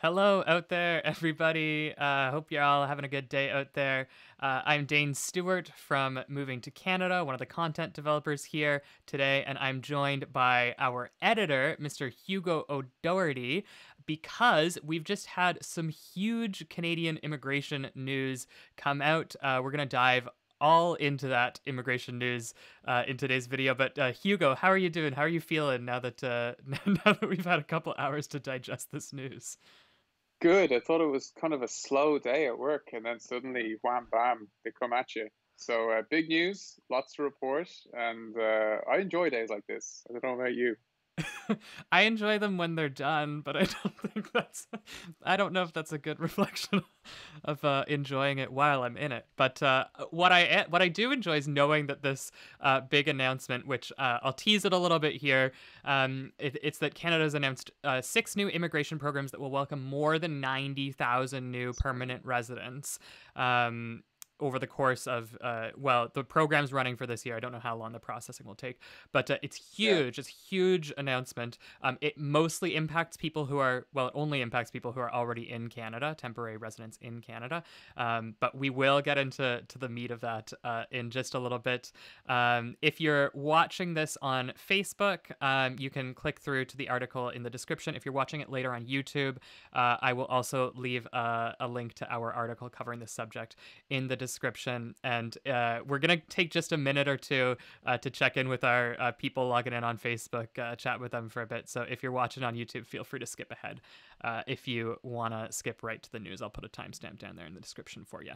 Hello out there, everybody. Hope you're all having a good day out there. I'm Dane Stewart from Moving to Canada, one of the content developers here today, and I'm joined by our editor, Mr. Hugo O'Doherty, because we've just had some huge Canadian immigration news come out. We're going to dive all into that immigration news in today's video. But Hugo, how are you doing? How are you feeling now that now that we've had a couple hours to digest this news? Good. I thought it was kind of a slow day at work, and then suddenly, wham, bam, they come at you. So, big news, lots to report, and I enjoy days like this. I don't know about you. I enjoy them when they're done, but I don't know if that's a good reflection of enjoying it while I'm in it. But what I do enjoy is knowing that this big announcement, which I'll tease it a little bit here, it's that Canada's announced 6 new immigration programs that will welcome more than 90,000 new permanent residents. Over the course of the program's running for this year. I don't know how long the processing will take, but it's Yeah. huge. It's a huge announcement. It mostly impacts people who are, well, it only impacts people who are already in Canada, temporary residents in Canada. But we will get into the meat of that in just a little bit. If you're watching this on Facebook, you can click through to the article in the description. If you're watching it later on YouTube, I will also leave a link to our article covering this subject in the description. And we're going to take just a minute or two to check in with our people logging in on Facebook, chat with them for a bit. So if you're watching on YouTube, feel free to skip ahead. If you want to skip right to the news, I'll put a timestamp down there in the description for you.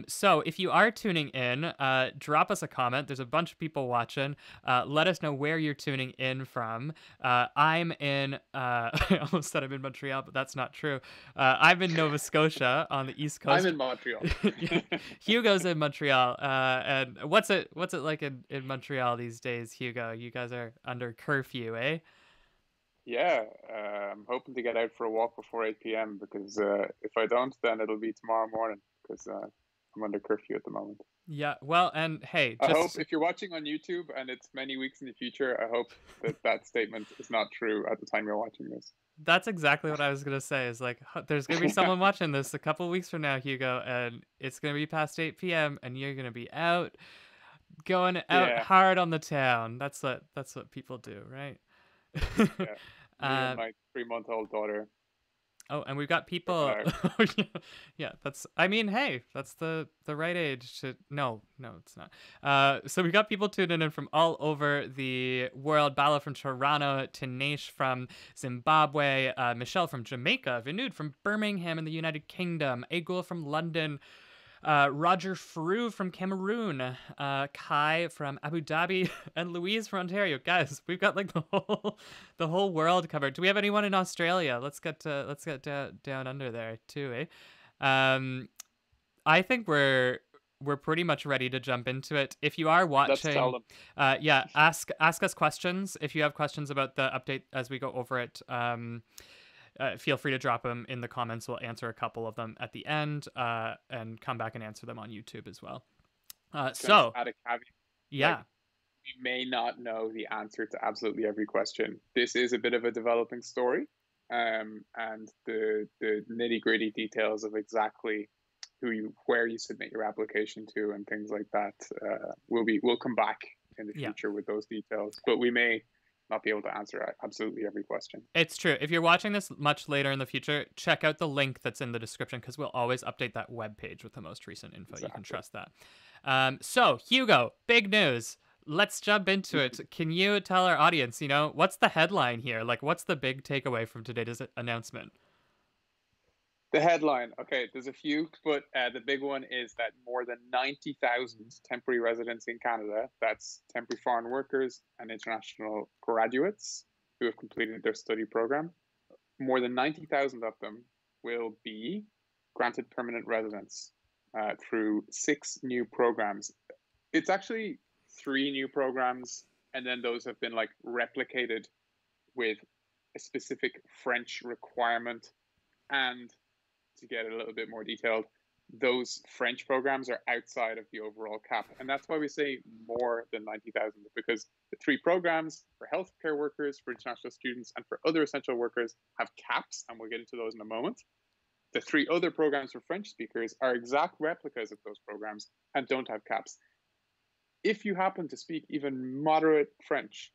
So if you are tuning in, drop us a comment. There's a bunch of people watching. Let us know where you're tuning in from. I'm in, I almost said I'm in Montreal, but that's not true. I'm in Nova Scotia on the East I'm Coast. in Montreal. Hugo's in Montreal. And what's it like in Montreal these days, Hugo? You guys are under curfew, eh? Yeah, I'm hoping to get out for a walk before 8 p.m. because if I don't, then it'll be tomorrow morning because I'm under curfew at the moment. Yeah. Well, and hey, I hope just if you're watching on YouTube and it's many weeks in the future, I hope that that statement is not true at the time you're watching this. that's exactly what I was gonna say. Is like, there's gonna be someone watching this a couple weeks from now, Hugo, and it's gonna be past 8 p.m. and you're gonna be out, going out Yeah, hard on the town. That's what people do, right? yeah. Me and uh, my 3-month-old daughter oh, and we've got tripping people. out. Yeah, yeah, that's. I mean, hey, that's the right age to. No, no, it's not. So we got people tuning in from all over the world. Bala from Toronto, Tanesh from Zimbabwe, Michelle from Jamaica, Vinud from Birmingham in the United Kingdom, Agul from London, Roger Frew from Cameroon, Kai from Abu Dhabi, and Louise from Ontario. Guys, we've got like the whole world covered. Do we have anyone in Australia? Let's get down under there too, eh? I think we're pretty much ready to jump into it. If you are Let's tell watching, them. yeah, ask us questions. If you have questions about the update as we go over it, feel free to drop them in the comments. We'll answer a couple of them at the end, and come back and answer them on YouTube as well. Can I just So add a caveat? Like, yeah, we may not know the answer to absolutely every question. This is a bit of a developing story, and the nitty gritty details of exactly where you submit your application to and things like that we'll come back in the yeah. future with those details. But we may not be able to answer absolutely every question. It's true. If you're watching this much later in the future, check out the link that's in the description because we'll always update that web page with the most recent info. You can Exactly. trust that. So, Hugo, big news. Let's jump into it. Can you tell our audience, what's the headline here? Like, what's the big takeaway from today's announcement? The headline, okay, there's a few, but the big one is that more than 90,000 temporary residents in Canada, that's temporary foreign workers and international graduates who have completed their study program, more than 90,000 of them will be granted permanent residence through 6 new programs. It's actually 3 new programs, and then those have been like replicated with a specific French requirement. And to get a little bit more detailed, those French programs are outside of the overall cap. And that's why we say more than 90,000, because the three programs for healthcare workers, for international students, and for other essential workers have caps, and we'll get into those in a moment. The three other programs for French speakers are exact replicas of those programs and don't have caps. If you happen to speak even moderate French,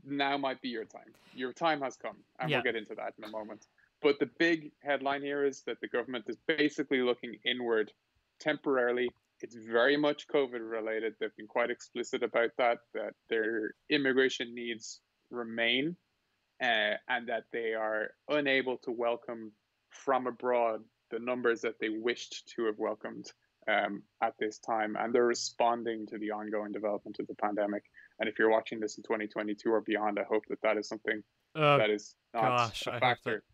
now might be your time. Your time has come, and Yeah. we'll get into that in a moment. But the big headline here is that the government is basically looking inward temporarily. It's very much COVID related. They've been quite explicit about that their immigration needs remain, and that they are unable to welcome from abroad the numbers that they wished to have welcomed at this time. And they're responding to the ongoing development of the pandemic. And if you're watching this in 2022 or beyond, I hope that that is something Oh that is not gosh, a I hope that factor.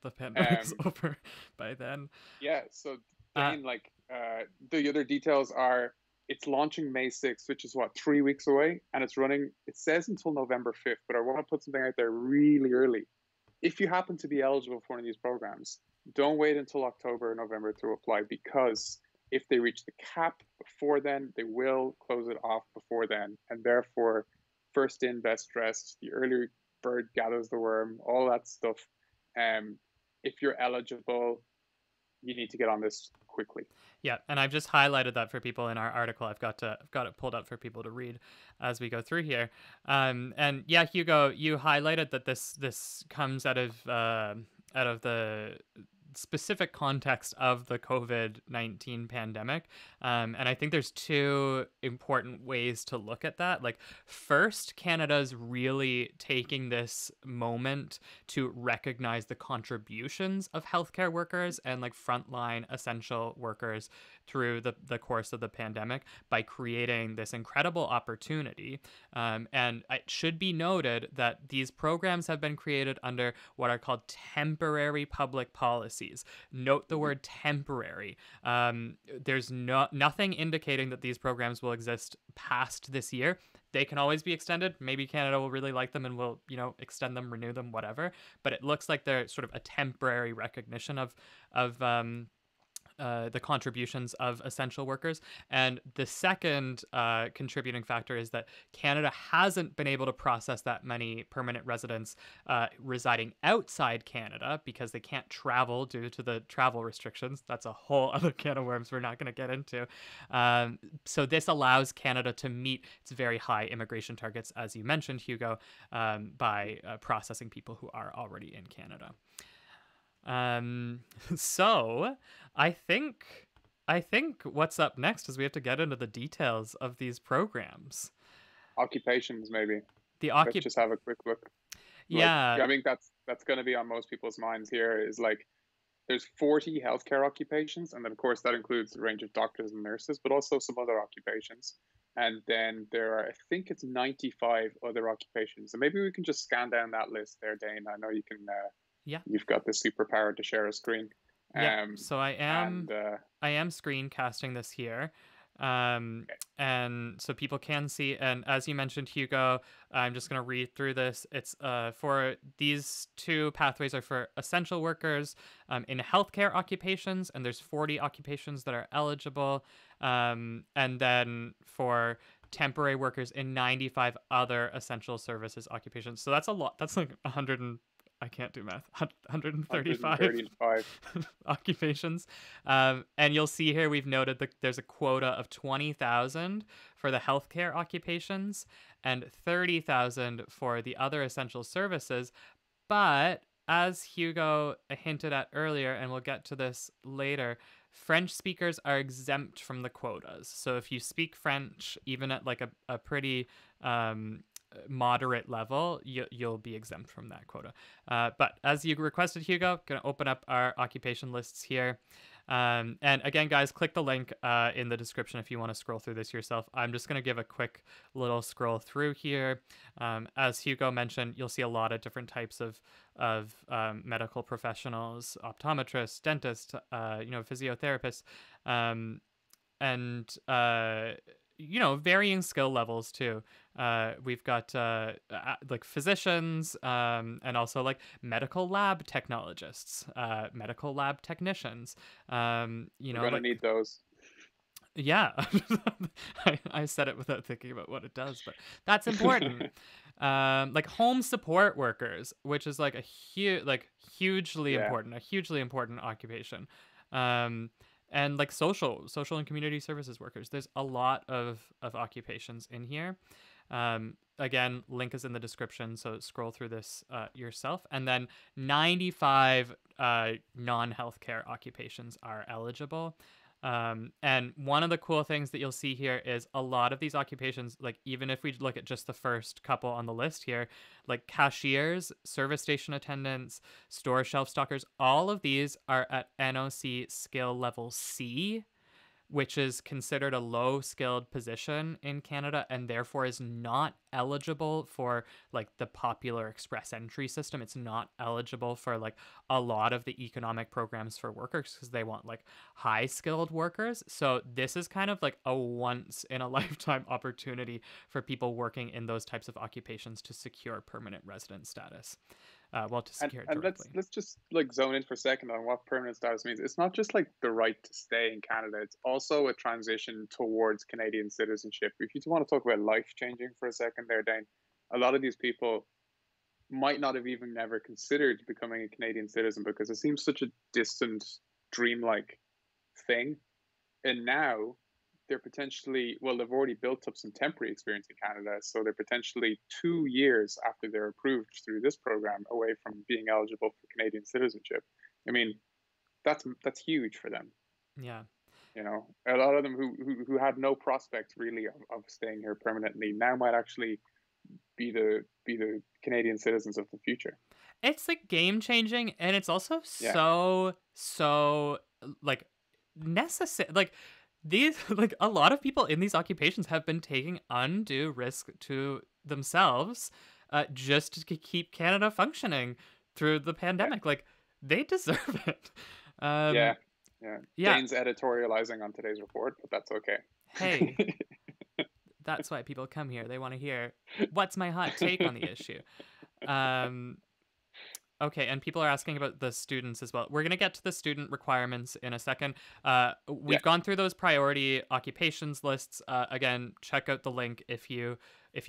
the pandemic's Um, over by then. yeah, so Uh, Dane, like the other details are it's launching May 6th, which is what, 3 weeks away, and it's running, it says until November 5th, but I want to put something out there really early. If you happen to be eligible for one of these programs, don't wait until October or November to apply, because if they reach the cap before then, they will close it off before then. And therefore, first in, best dressed, the early bird gathers the worm, all that stuff. If you're eligible, you need to get on this quickly. Yeah, and I've just highlighted that for people in our article. I've got it pulled up for people to read as we go through here. And yeah, Hugo, you highlighted that this comes out of the specific context of the COVID-19 pandemic. And I think there's two important ways to look at that. Like, first, Canada's really taking this moment to recognize the contributions of healthcare workers and like frontline essential workers through the course of the pandemic by creating this incredible opportunity. And it should be noted that these programs have been created under what are called temporary public policies. Note the word temporary. There's nothing indicating that these programs will exist past this year. They can always be extended. Maybe Canada will really like them and will, extend them, renew them, whatever. But it looks like they're sort of a temporary recognition of the contributions of essential workers. And the second contributing factor is that Canada hasn't been able to process that many permanent residents residing outside Canada because they can't travel due to the travel restrictions. That's a whole other can of worms we're not going to get into. So this allows Canada to meet its very high immigration targets, as you mentioned, Hugo, by processing people who are already in Canada. So I think what's up next is we have to get into the details of these programs. Occupations, maybe. The Let's just have a quick look. Yeah. Like, I think that's going to be on most people's minds here is like there's 40 healthcare occupations, and then of course that includes a range of doctors and nurses, but also some other occupations. And then there are, I think it's 95 other occupations. So maybe we can just scan down that list there, Dane. I know you can. Yeah. You've got the superpower to share a screen. Yeah. So I am screencasting this here. And so people can see, and as you mentioned, Hugo, I'm just going to read through this. It's for these two pathways are for essential workers in healthcare occupations, and there's 40 occupations that are eligible, and then for temporary workers in 95 other essential services occupations. So that's a lot. That's like 100 and I can't do math. 135 occupations. And you'll see here we've noted that there's a quota of 20,000 for the healthcare occupations and 30,000 for the other essential services. But as Hugo hinted at earlier, and we'll get to this later, French speakers are exempt from the quotas. So if you speak French, even at like a pretty moderate level, you'll be exempt from that quota. But as you requested, Hugo, going to open up our occupation lists here. And again, guys, click the link in the description if you want to scroll through this yourself. I'm just going to give a quick little scroll through here. As Hugo mentioned, you'll see a lot of different types of medical professionals, optometrists, dentists, physiotherapists, and varying skill levels too. We've got like physicians, and also like medical lab technologists, medical lab technicians. We're gonna Like need those. yeah, I said it without thinking about what it does, but that's important. Like home support workers, which is like hugely Yeah. important, a hugely important occupation. Um, and like social and community services workers. There's a lot of occupations in here. Again, link is in the description, so scroll through this yourself. And then 95 non-healthcare occupations are eligible. And one of the cool things that you'll see here is a lot of these occupations, like even if we look at just the first couple on the list here, like cashiers, service station attendants, store shelf stockers, all of these are at NOC skill level C, which is considered a low skilled position in Canada and therefore is not eligible for like the popular express entry system. It's not eligible for like a lot of the economic programs for workers because they want like high skilled workers. So this is kind of like a once in a lifetime opportunity for people working in those types of occupations to secure permanent resident status. To secure it And directly. let's just like zone in for a second on what permanent status means. It's not just like the right to stay in Canada. It's also a transition towards Canadian citizenship. If you want to talk about life changing for a second there, Dane, a lot of these people might not have even never considered becoming a Canadian citizen because it seems such a distant, dreamlike thing. And now they're potentially, well, they've already built up some temporary experience in Canada, so they're potentially 2 years after they're approved through this program away from being eligible for Canadian citizenship. I mean, that's huge for them. Yeah. A lot of them who had no prospect really of staying here permanently now might actually be the Canadian citizens of the future. It's like game changing, and it's also Yeah, so like necessary. Like these, like a lot of people in these occupations have been taking undue risk to themselves, just to keep Canada functioning through the yeah, pandemic. Like they deserve it. yeah, Um, yeah. yeah. Dane's editorializing on today's report, but that's Hey, okay. that's why people come here. They want to hear what's my hot take on the issue. Um, Okay, and people are asking about the students as well. We're going to get to the student requirements in a second. Yeah, We've gone through those priority occupations lists. Again, check out the link if you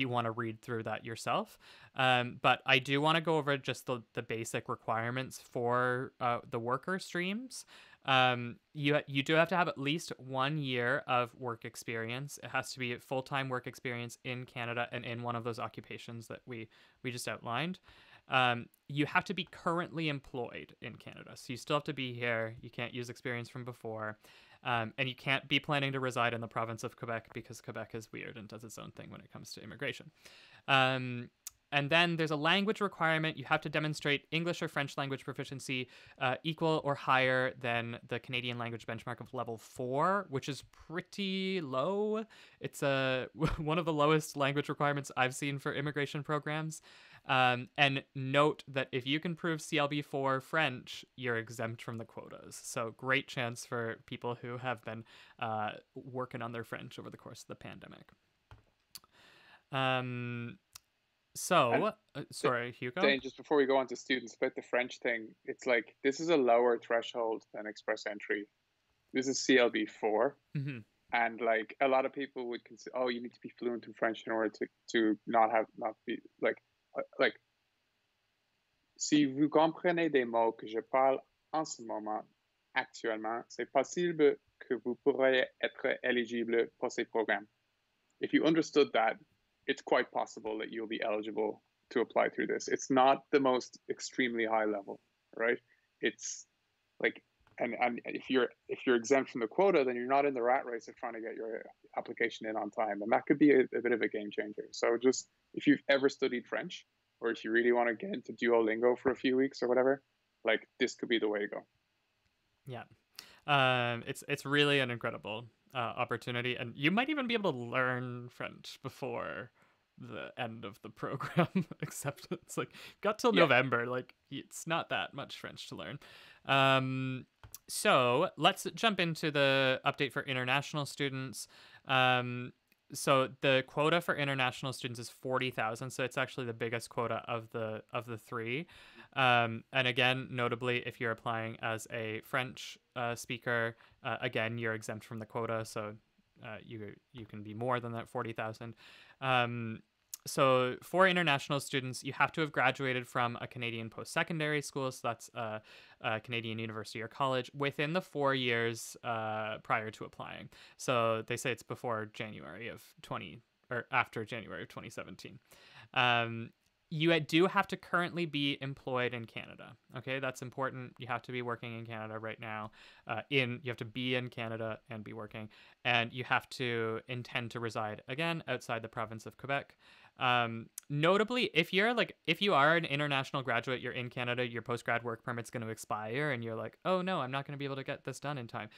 want to read through that yourself. But I do want to go over just the basic requirements for the worker streams. You do have to have at least 1 year of work experience. It has to be full-time work experience in Canada and in one of those occupations that we just outlined. You have to be currently employed in Canada. So you still have to be here. You can't use experience from before. And you can't be planning to reside in the province of Quebec because Quebec is weird and does its own thing when it comes to immigration. And then there's a language requirement. You have to demonstrate English or French language proficiency equal or higher than the Canadian language benchmark of level 4, which is pretty low. It's one of the lowest language requirements I've seen for immigration programs. And note that if you can prove CLB4 French, you're exempt from the quotas. So great chance for people who have been working on their French over the course of the pandemic. and Sorry, Hugo. Dane, just before we go on to students, about the French thing, it's like this is a lower threshold than express entry. This is CLB4, Mm-hmm. and like a lot of people would consider, oh, you need to be fluent in French in order to not be like. Si vous comprenez des mots que je parle en ce moment, actuellement, c'est possible que vous pourriez être éligible pour ces programmes. If you understood that, it's quite possible that you'll be eligible to apply through this. It's not the most extremely high level, right? It's like, and if you're exempt from the quota, then you're not in the rat race of trying to get your application in on time, and that could be a bit of a game changer. So just if you've ever studied French, or if you really want to get into Duolingo for a few weeks or whatever, like this could be the way to go. Yeah. It's really an incredible opportunity, and you might even be able to learn French before the end of the program acceptance. Like, got till Yeah. November. Like, it's not that much French to learn. So let's jump into the update for international students. so the quota for international students is 40,000. So it's actually the biggest quota of the three. And again, notably, if you're applying as a French speaker, again, you're exempt from the quota. So you can be more than that 40,000. So for international students, you have to have graduated from a Canadian post-secondary school, so that's a Canadian university or college, within the 4 years prior to applying. So they say it's before January of 20 or after January of 2017. Um, you do have to currently be employed in Canada. Okay, that's important. You have to be working in Canada right now. You have to be in Canada and be working, and you have to intend to reside again outside the province of Quebec. Notably, if you are an international graduate, you're in Canada, your post-grad work permit's going to expire, and you're like, oh no, I'm not going to be able to get this done in time.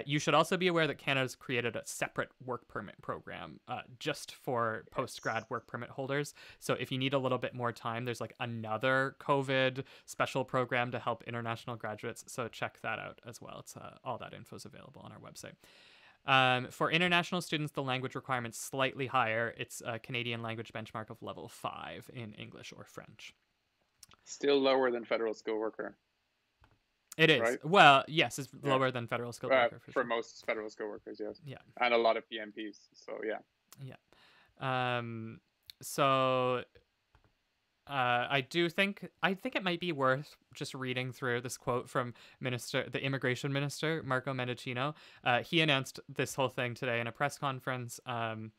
You should also be aware that Canada's created a separate work permit program just for post-grad work permit holders. So if you need a little bit more time, there's like another COVID special program to help international graduates. So check that out as well. It's all that info is available on our website. For international students, the language requirement's slightly higher. It's a Canadian language benchmark of level 5 in English or French. Still lower than federal skilled worker. It is. Right? Well, yes, it's lower than federal skilled worker. For sure. most federal skilled workers, yes. Yeah. And a lot of PMPs, so yeah. Yeah. So I think it might be worth just reading through this quote from the immigration minister, Marco Mendicino. He announced this whole thing today in a press conference, and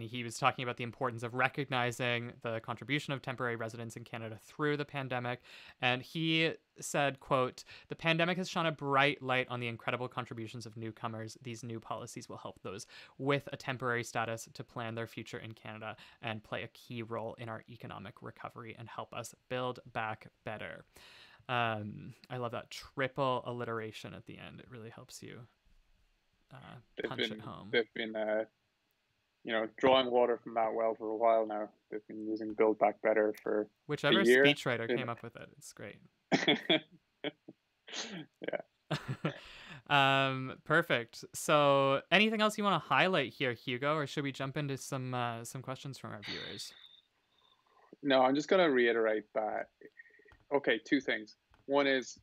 he was talking about the importance of recognizing the contribution of temporary residents in Canada through the pandemic. And he said, quote, "The pandemic has shone a bright light on the incredible contributions of newcomers. These new policies will help those with a temporary status to plan their future in Canada and play a key role in our economic recovery and help us build back better." I love that triple alliteration at the end. It really helps you punch it home. They've been drawing water from that well for a while now. They've been using Build Back Better for whichever a year. Speechwriter came up with it. It's great. Yeah. Perfect. So anything else you want to highlight here, Hugo, or should we jump into some questions from our viewers? No, I'm just going to reiterate that. Okay, two things. One is,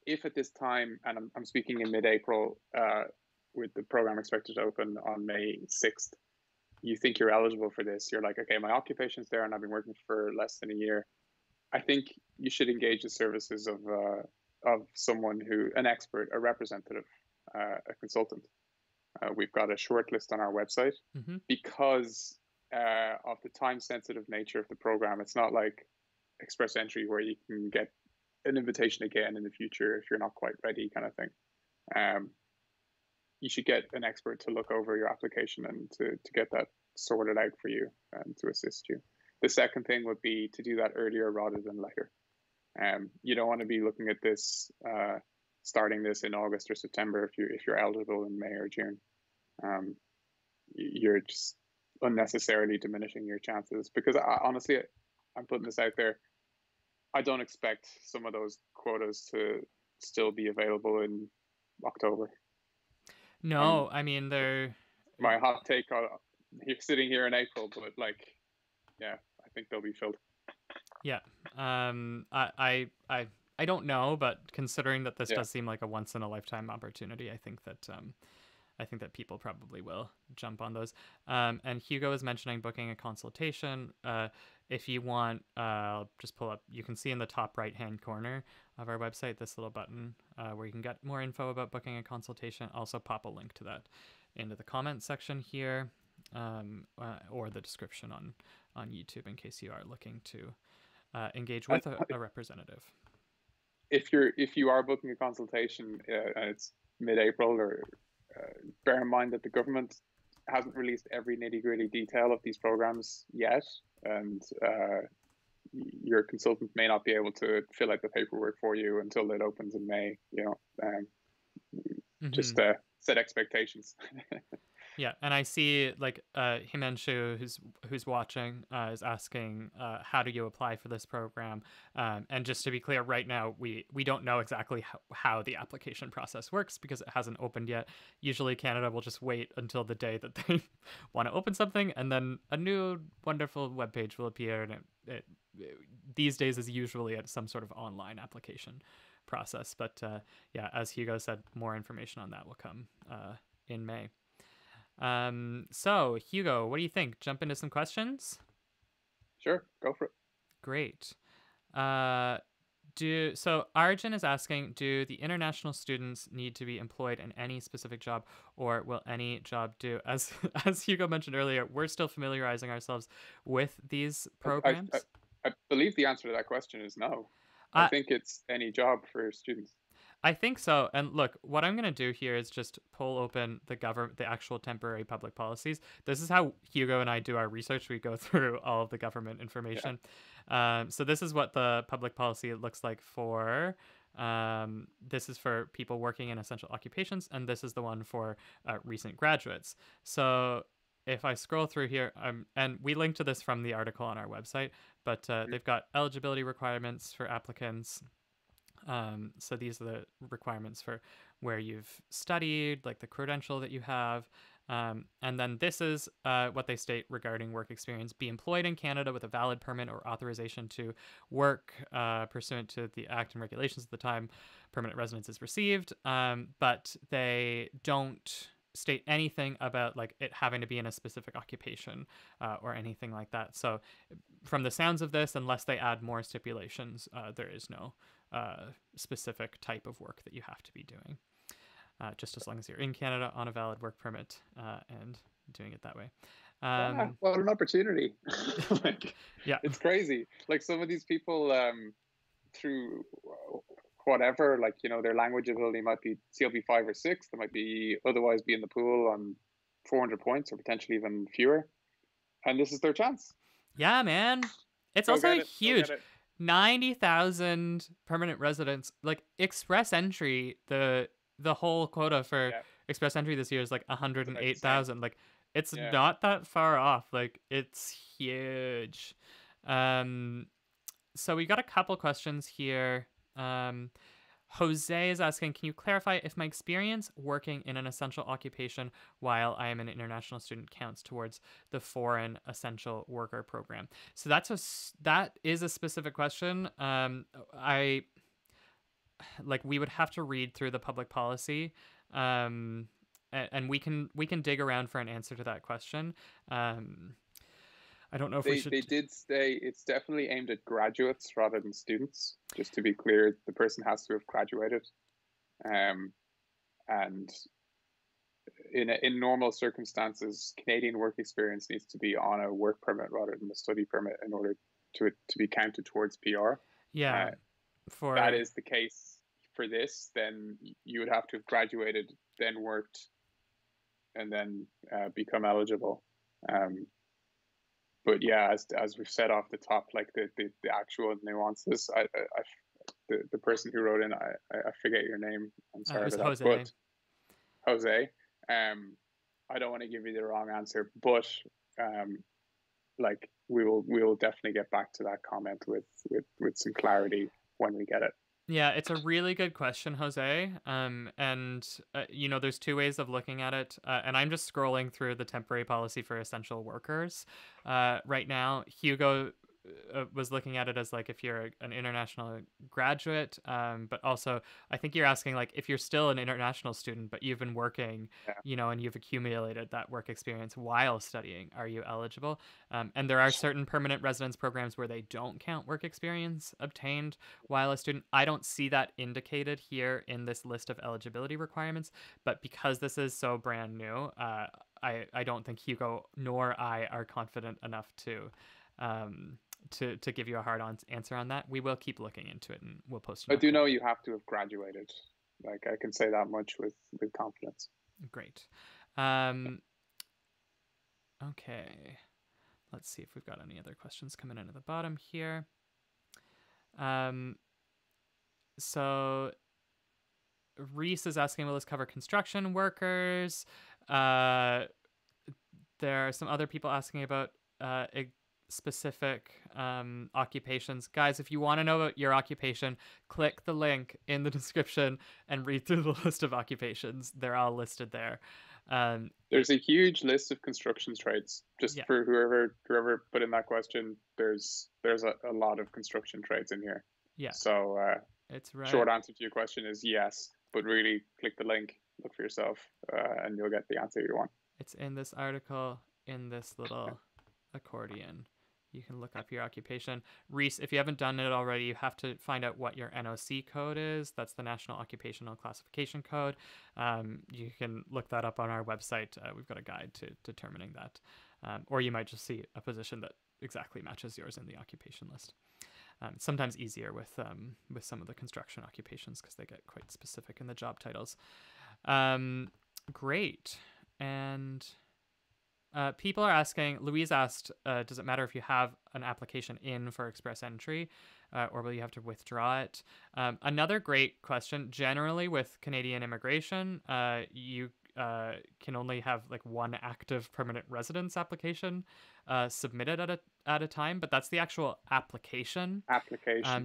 if at this time, and I'm speaking in mid-April, with the program expected to open on May 6th, you think you're eligible for this, you're like, okay, my occupation's there and I've been working for less than a year. I think you should engage the services of someone an expert, a representative, a consultant. We've got a short list on our website because of the time-sensitive nature of the program. It's not like Express Entry where you can get an invitation again in the future if you're not quite ready, kind of thing. You should get an expert to look over your application and to get that sorted out for you and to assist you. The second thing would be to do that earlier rather than later. You don't want to be looking at this, starting this in August or September if you're eligible in May or June. You're just unnecessarily diminishing your chances, because honestly, I'm putting this out there, I don't expect some of those quotas to still be available in October. No, I mean, they're... My hot take, you're sitting here in April, but I think they'll be filled. Yeah. I don't know, but considering that this does seem like a once in a lifetime opportunity, I think that people probably will jump on those. And Hugo is mentioning booking a consultation. If you want, just pull up, you can see in the top right-hand corner of our website, this little button where you can get more info about booking a consultation. Also pop a link to that into the comments section here, or the description on YouTube in case you are looking to engage with a representative. If you are booking a consultation and it's mid-April, or bear in mind that the government hasn't released every nitty-gritty detail of these programs yet, and your consultant may not be able to fill out the paperwork for you until it opens in May. Just set expectations. Yeah, and I see like Himanshu, who's watching, is asking, how do you apply for this program? And just to be clear, right now we don't know exactly how the application process works because it hasn't opened yet. Usually, Canada will just wait until the day that they want to open something, and then a new wonderful webpage will appear, and it these days is usually at some sort of online application process. But yeah, as Hugo said, more information on that will come in May. So Hugo, what do you think? Jump into some questions? Sure, go for it. Great. Uh, so Arjun is asking, do the international students need to be employed in any specific job, or will any job do? As as Hugo mentioned earlier, we're still familiarizing ourselves with these I, I, programs. I believe the answer to that question is no. I Uh, think it's any job for students. I think so. And look, what I'm going to do here is just pull open the actual temporary public policies. This is how Hugo and I do our research. We go through all of the government Yeah. information. So this is what the public policy looks like for. This is for people working in essential occupations, and this is the one for recent graduates. So if I scroll through here, and we link to this from the article on our website, but they've got eligibility requirements for applicants. So these are the requirements for where you've studied, like the credential that you have. And then this is what they state regarding work experience. Be employed in Canada with a valid permit or authorization to work pursuant to the act and regulations at the time permanent residence is received. But they don't state anything about like it having to be in a specific occupation or anything like that. So from the sounds of this, unless they add more stipulations, there is no specific type of work that you have to be doing, just as long as you're in Canada on a valid work permit and doing it that way. What an opportunity. Like, Yeah. it's crazy. Like some of these people, through whatever, like, their language ability might be CLB 5 or 6. They might be otherwise be in the pool on 400 points or potentially even fewer. And this is their chance. Yeah, man. It's Go also get it. Go huge. get it. 90,000 permanent residents. Like express entry, the whole quota for Yeah. express entry this year is like It's about the same. 108,000. Like it's Yeah. not that far off. Like it's huge. Um so we got a couple questions here. Jose is asking, can you clarify if my experience working in an essential occupation while I am an international student counts towards the foreign essential worker program? So that is a specific question. I like we would have to read through the public policy, and we can dig around for an answer to that question. I don't know if we should. They did say it's definitely aimed at graduates rather than students. Just to be clear, the person has to have graduated, and in normal circumstances, Canadian work experience needs to be on a work permit rather than a study permit in order to be counted towards PR. Yeah, That for is the case for this, then you would have to have graduated, then worked, and then become eligible. But yeah, as we've said off the top, like the actual nuances, the person who wrote in, I forget your name. I'm it sorry was about that, Jose. but Jose, I don't want to give you the wrong answer, but like we will definitely get back to that comment with some clarity when we get it. Yeah, it's a really good question, Jose. And there's two ways of looking at it. And I'm just scrolling through the temporary policy for essential workers right now. Hugo was looking at it as like if you're an international graduate, but also I think you're asking like if you're still an international student, but you've been working, Yeah. and you've accumulated that work experience while studying, are you eligible? And there are certain permanent residence programs where they don't count work experience obtained while a student. I don't see that indicated here in this list of eligibility requirements, but because this is so brand new, I don't think Hugo nor I are confident enough to give you a hard answer on that. We will keep looking into it and we'll post an I do update. know you have to have graduated. Like I can say that much with confidence. Great. Okay. Let's see if we've got any other questions coming in at the bottom here. So Reese is asking, will this cover construction workers? There are some other people asking about specific occupations. Guys, if you want to know about your occupation, click the link in the description and read through the list of occupations. They're all listed there. There's a huge list of construction trades. Just Yeah. for whoever put in that question, there's a lot of construction trades in here. Yeah. So it's right. Short answer to your question is yes, but really click the link, look for yourself, and you'll get the answer you want. It's in this article in this little accordion. You can look up your occupation. Reese, if you haven't done it already, you have to find out what your NOC code is. That's the National Occupational Classification Code. You can look that up on our website. We've got a guide to determining that. Or you might just see a position that exactly matches yours in the occupation list. It's sometimes easier with some of the construction occupations because they get quite specific in the job titles. Great. And people are asking, Louise asked, does it matter if you have an application in for express entry or will you have to withdraw it? Another great question. Generally with Canadian immigration, you can only have like one active permanent residence application submitted at a time, but that's the actual application.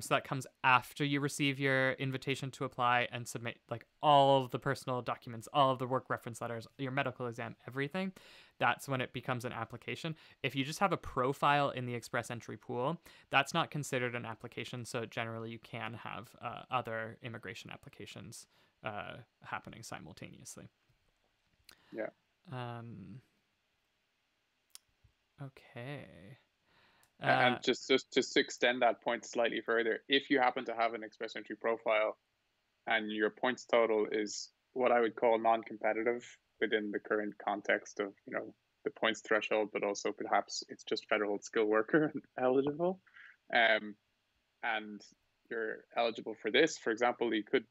So that comes after you receive your invitation to apply and submit like all of the personal documents, all of the work reference letters, your medical exam, everything. That's when it becomes an application. If you just have a profile in the express entry pool, that's not considered an application. So generally you can have other immigration applications happening simultaneously. Yeah. Okay. And just to extend that point slightly further, if you happen to have an express entry profile and your points total is what I would call non-competitive within the current context of, you know, the points threshold, but also perhaps it's just federal skilled worker eligible, and you're eligible for this. For example, you could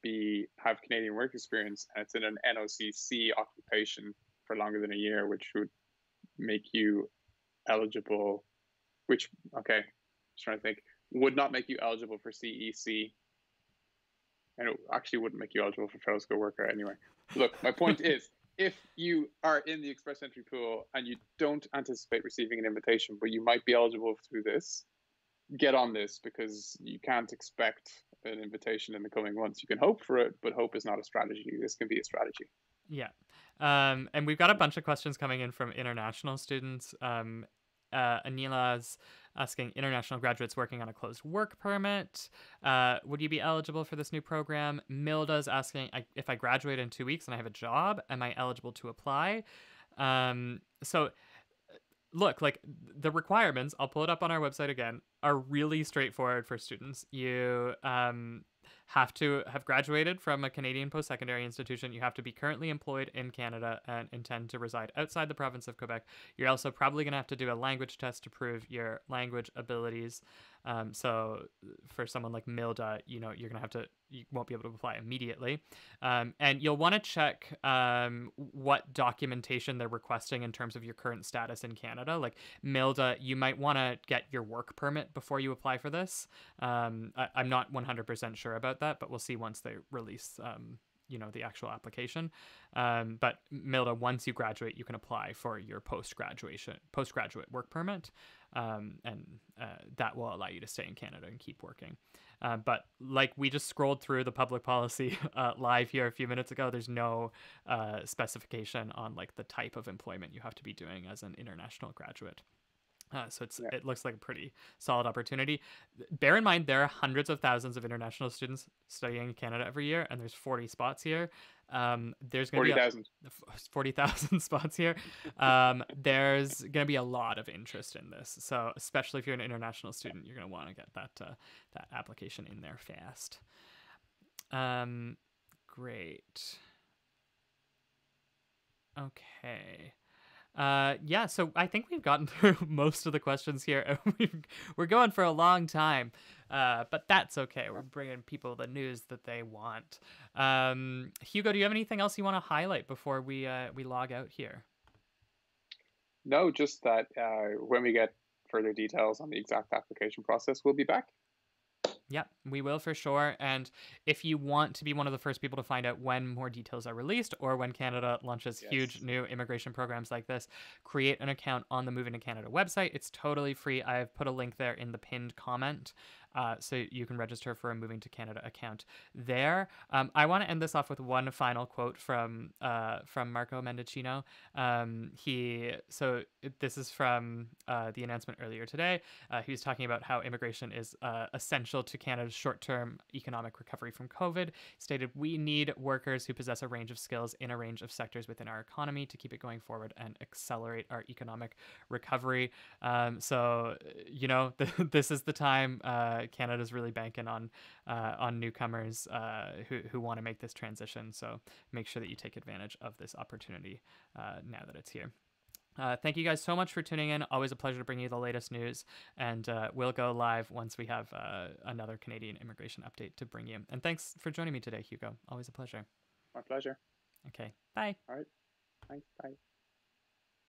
have Canadian work experience and it's in an NOCC occupation for longer than a year, which would make you eligible, just trying to think, would not make you eligible for CEC. And it actually wouldn't make you eligible for federal skilled worker anyway. Look, my point is, if you are in the express entry pool and you don't anticipate receiving an invitation, but you might be eligible through this, get on this because you can't expect an invitation in the coming months. You can hope for it, but hope is not a strategy. This can be a strategy. Yeah. And we've got a bunch of questions coming in from international students. Anila's asking, international graduates working on a closed work permit, would you be eligible for this new program? Milda's asking, if I graduate in 2 weeks and I have a job, am I eligible to apply? So look, like the requirements, I'll pull it up on our website again, are really straightforward for students. You have to have graduated from a Canadian post-secondary institution. You have to be currently employed in Canada and intend to reside outside the province of Quebec. You're also probably going to have to do a language test to prove your language abilities. So for someone like Milda, you won't be able to apply immediately. And you'll want to check what documentation they're requesting in terms of your current status in Canada. Like Milda, you might want to get your work permit before you apply for this. I'm not 100% sure about that, but we'll see once they release the actual application. But Milda, once you graduate, you can apply for your postgraduate work permit, and that will allow you to stay in Canada and keep working. But like we just scrolled through the public policy live here a few minutes ago, there's no specification on like the type of employment you have to be doing as an international graduate. So it looks like a pretty solid opportunity. Bear in mind, there are hundreds of thousands of international students studying in Canada every year, and there's 40 spots here. There's going to be 40,000 spots here. There's going to be a lot of interest in this. So especially if you're an international student, you're going to want to get that application in there fast. Great. Okay. So I think we've gotten through most of the questions here. We're going for a long time, but that's okay. We're bringing people the news that they want. Hugo, do you have anything else you want to highlight before we log out here? No, just that when we get further details on the exact application process, we'll be back. Yeah, we will for sure. And if you want to be one of the first people to find out when more details are released or when Canada launches huge Yes. new immigration programs like this, create an account on the Moving to Canada website. It's totally free. I've put a link there in the pinned comment. So you can register for a Moving to Canada account there. I want to end this off with one final quote from Marco Mendicino. This is from the announcement earlier today. He was talking about how immigration is essential to Canada's short-term economic recovery from COVID. He stated, "We need workers who possess a range of skills in a range of sectors within our economy to keep it going forward and accelerate our economic recovery." This is the time Canada's really banking on newcomers who want to make this transition. So make sure that you take advantage of this opportunity now that it's here. Thank you guys so much for tuning in. Always a pleasure to bring you the latest news. And we'll go live once we have another Canadian immigration update to bring you. And thanks for joining me today, Hugo. Always a pleasure. My pleasure. Okay. Bye. All right. Thanks. Bye.